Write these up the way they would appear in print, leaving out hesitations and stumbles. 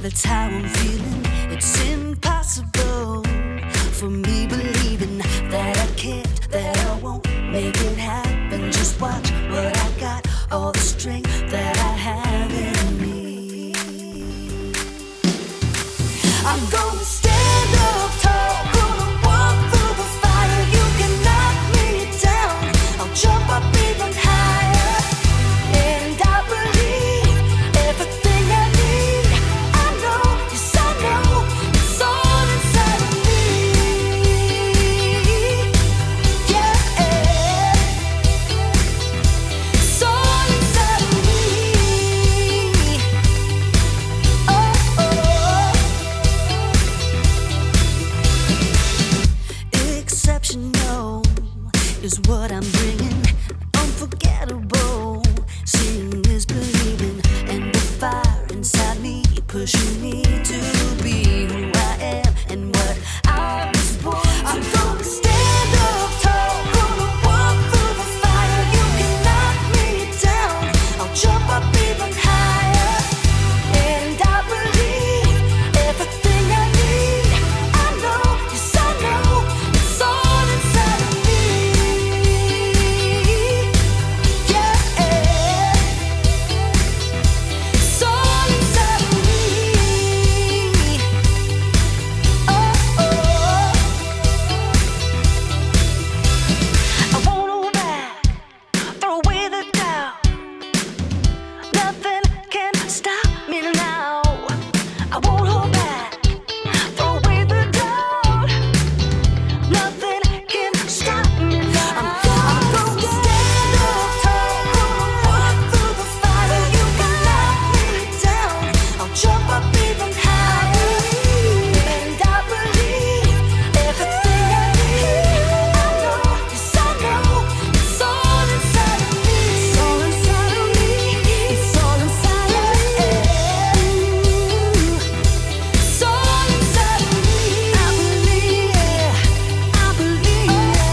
That's how I'm feeling. It's impossible for me believing that I can't, that I won't make it happen. Just watch what I got, all the strength that I have in me. I'm gonna stand up tall, gonna walk through the fire. You can knock me down, I'll jump up even higher. And I believe everything I need. I know, yes I know, it's all inside of me. Yeah, it's all inside of me. Exceptional is what I'm bringing. Unforgettable, seeing is believing, and the fire inside me pushing me to be who I am and what I was born to. I'm gonna stand up tall, gonna walk through the fire. You can knock me down, I'll jump up even higher. And I believe everything I need. I know, yes I know, it's all inside of me. Yeah, it's all inside of me. I won't hold back, throw away the doubt. Nothing can stop me now. I won't hold back, throw away the doubt. Nothing can stop me now. I'm gonna stand up tall, gonna walk through the fire. You can knock me down, I'll jump up even higher. And I believe everything I need. I know, yes I know, it's all inside of me. It's all inside of me. It's all inside of me. It's all inside of me. I believe it. I believe it.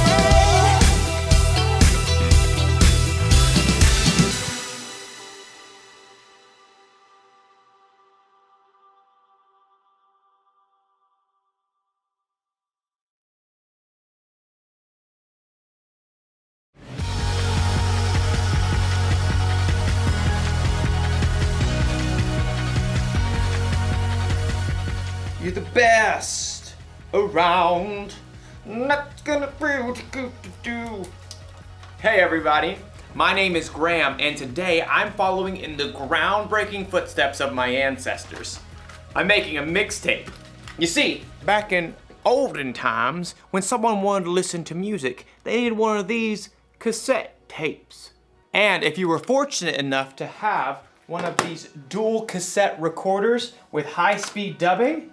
You're the best around. Not gonna feel too good to do. Hey everybody, my name is Graham, and today I'm following in the groundbreaking footsteps of my ancestors. I'm making a mixtape. You see, back in olden times, when someone wanted to listen to music, they needed one of these cassette tapes. And if you were fortunate enough to have one of these dual cassette recorders with high-speed dubbing,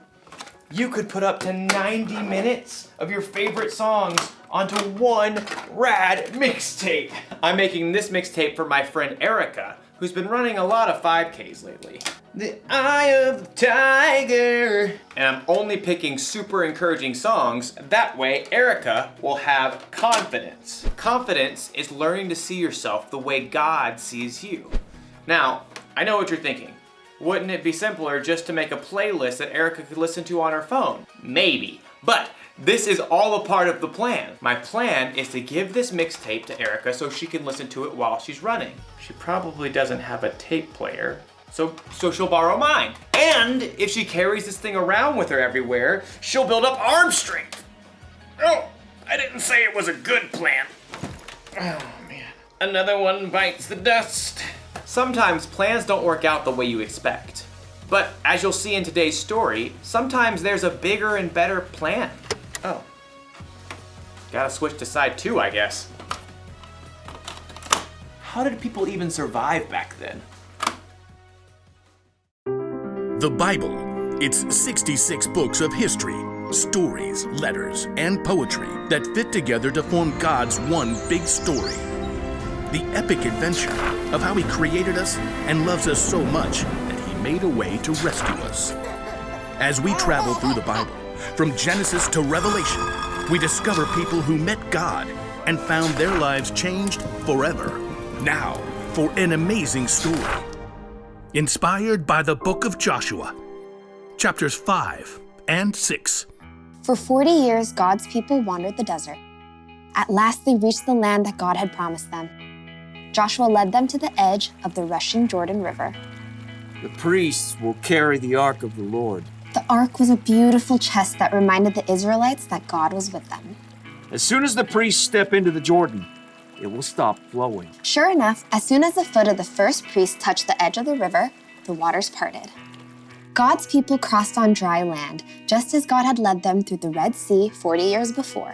you could put up to 90 minutes of your favorite songs onto one rad mixtape. I'm making this mixtape for my friend Erica, who's been running a lot of 5Ks lately. The Eye of the Tiger. And I'm only picking super encouraging songs. That way, Erica will have confidence. Confidence is learning to see yourself the way God sees you. Now, I know what you're thinking. Wouldn't it be simpler just to make a playlist that Erica could listen to on her phone? Maybe, but this is all a part of the plan. My plan is to give this mixtape to Erica so she can listen to it while she's running. She probably doesn't have a tape player, so she'll borrow mine. And if she carries this thing around with her everywhere, she'll build up arm strength. Oh, I didn't say it was a good plan. Oh man, another one bites the dust. Sometimes plans don't work out the way you expect. But as you'll see in today's story, sometimes there's a bigger and better plan. Oh. Gotta switch to side 2, I guess. How did people even survive back then? The Bible. It's 66 books of history, stories, letters, and poetry that fit together to form God's one big story. The epic adventure of how He created us and loves us so much that He made a way to rescue us. As we travel through the Bible, from Genesis to Revelation, we discover people who met God and found their lives changed forever. Now, for an amazing story. Inspired by the book of Joshua, chapters 5 and 6. For 40 years, God's people wandered the desert. At last, they reached the land that God had promised them. Joshua led them to the edge of the rushing Jordan River. The priests will carry the ark of the Lord. The ark was a beautiful chest that reminded the Israelites that God was with them. As soon as the priests step into the Jordan, it will stop flowing. Sure enough, as soon as the foot of the first priest touched the edge of the river, the waters parted. God's people crossed on dry land, just as God had led them through the Red Sea 40 years before.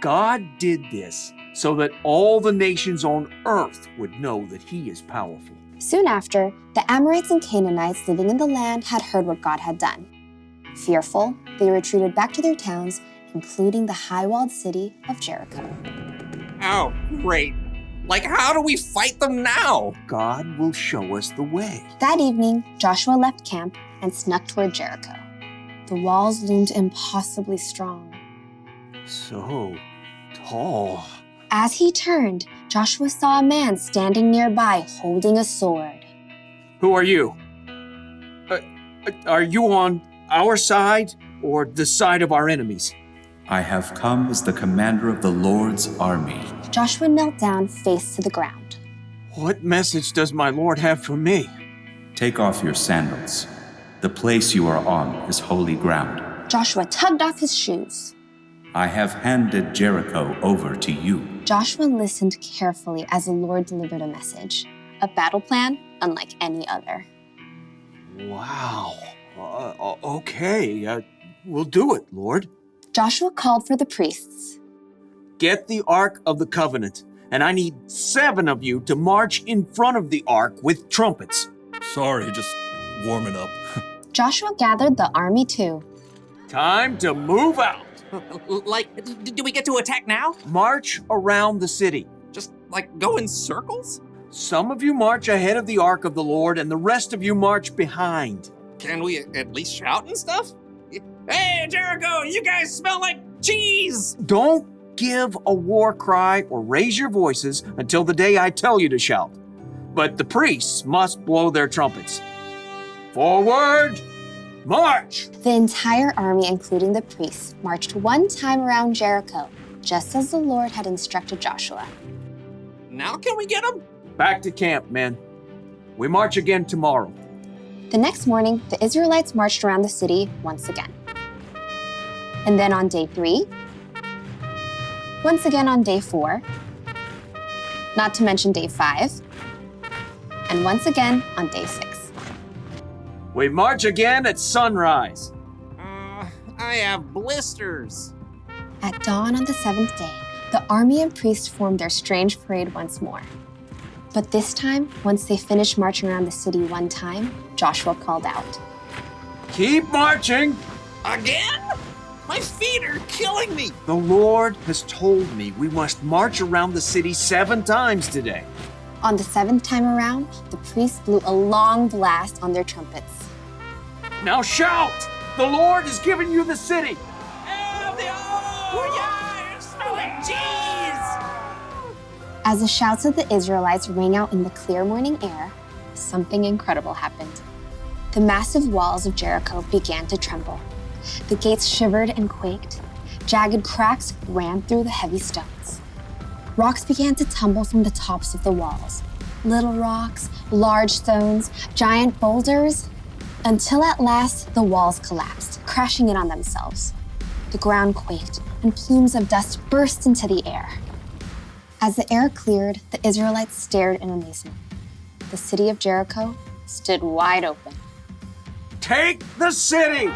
God did this so that all the nations on earth would know that He is powerful. Soon after, the Amorites and Canaanites living in the land had heard what God had done. Fearful, they retreated back to their towns, including the high-walled city of Jericho. Oh, great. Like, how do we fight them now? God will show us the way. That evening, Joshua left camp and snuck toward Jericho. The walls loomed impossibly strong. So tall. As he turned, Joshua saw a man standing nearby holding a sword. Who are you? Are you on our side or the side of our enemies? I have come as the commander of the Lord's army. Joshua knelt down, face to the ground. What message does my Lord have for me? Take off your sandals. The place you are on is holy ground. Joshua tugged off his shoes. I have handed Jericho over to you. Joshua listened carefully as the Lord delivered a message, a battle plan unlike any other. Wow. Okay, we'll do it, Lord. Joshua called for the priests. Get the Ark of the Covenant, and I need 7 of you to march in front of the Ark with trumpets. Sorry, just warming up. Joshua gathered the army too. Time to move out. Like, do we get to attack now? March around the city. Just, like, go in circles? Some of you march ahead of the Ark of the Lord, and the rest of you march behind. Can we at least shout and stuff? Hey, Jericho, you guys smell like cheese! Don't give a war cry or raise your voices until the day I tell you to shout. But the priests must blow their trumpets. Forward, march! The entire army, including the priests, marched one time around Jericho, just as the Lord had instructed Joshua. Now can we get them? Back to camp, men. We march again tomorrow. The next morning, the Israelites marched around the city once again. And then on day 3, once again on day 4, not to mention day 5, and once again on day 6. We march again at sunrise. I have blisters. At dawn on the 7th day, the army and priests formed their strange parade once more. But this time, once they finished marching around the city one time, Joshua called out. Keep marching! Again? My feet are killing me. The Lord has told me we must march around the city 7 times today. On the 7th time around, the priests blew a long blast on their trumpets. Now shout! The Lord has given you the city! Yeah, it smells like cheese! As the shouts of the Israelites rang out in the clear morning air, something incredible happened. The massive walls of Jericho began to tremble. The gates shivered and quaked. Jagged cracks ran through the heavy stones. Rocks began to tumble from the tops of the walls. Little rocks, large stones, giant boulders, until at last the walls collapsed, crashing in on themselves. The ground quaked, and plumes of dust burst into the air. As the air cleared, the Israelites stared in amazement. The city of Jericho stood wide open. Take the city!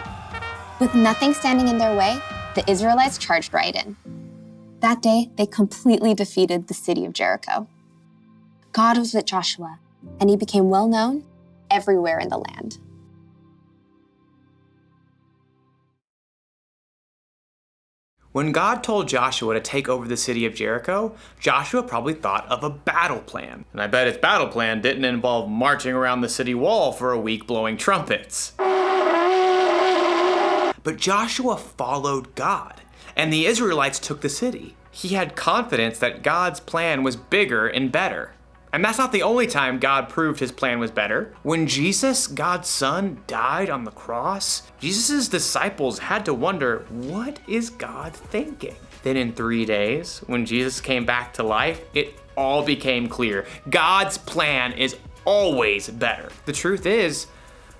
With nothing standing in their way, the Israelites charged right in. That day, they completely defeated the city of Jericho. God was with Joshua, and he became well known everywhere in the land. When God told Joshua to take over the city of Jericho, Joshua probably thought of a battle plan. And I bet his battle plan didn't involve marching around the city wall for a week blowing trumpets. But Joshua followed God, and the Israelites took the city. He had confidence that God's plan was bigger and better. And that's not the only time God proved his plan was better. When Jesus, God's son, died on the cross, Jesus' disciples had to wonder, what is God thinking? Then in 3 days, when Jesus came back to life, it all became clear. God's plan is always better. The truth is,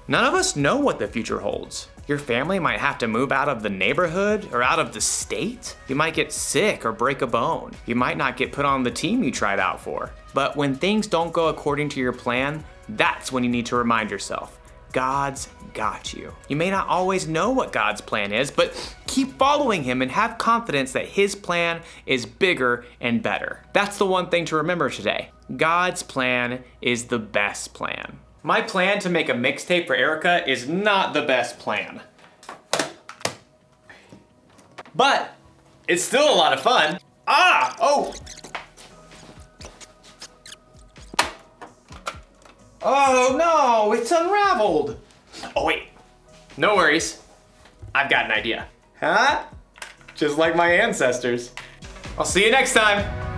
none of us know what the future holds. Your family might have to move out of the neighborhood or out of the state. You might get sick or break a bone. You might not get put on the team you tried out for. But when things don't go according to your plan, that's when you need to remind yourself, God's got you. You may not always know what God's plan is, but keep following him and have confidence that his plan is bigger and better. That's the one thing to remember today. God's plan is the best plan. My plan to make a mixtape for Erica is not the best plan. But it's still a lot of fun. Oh no, it's unraveled. Oh wait, no worries. I've got an idea. Huh? Just like my ancestors. I'll see you next time.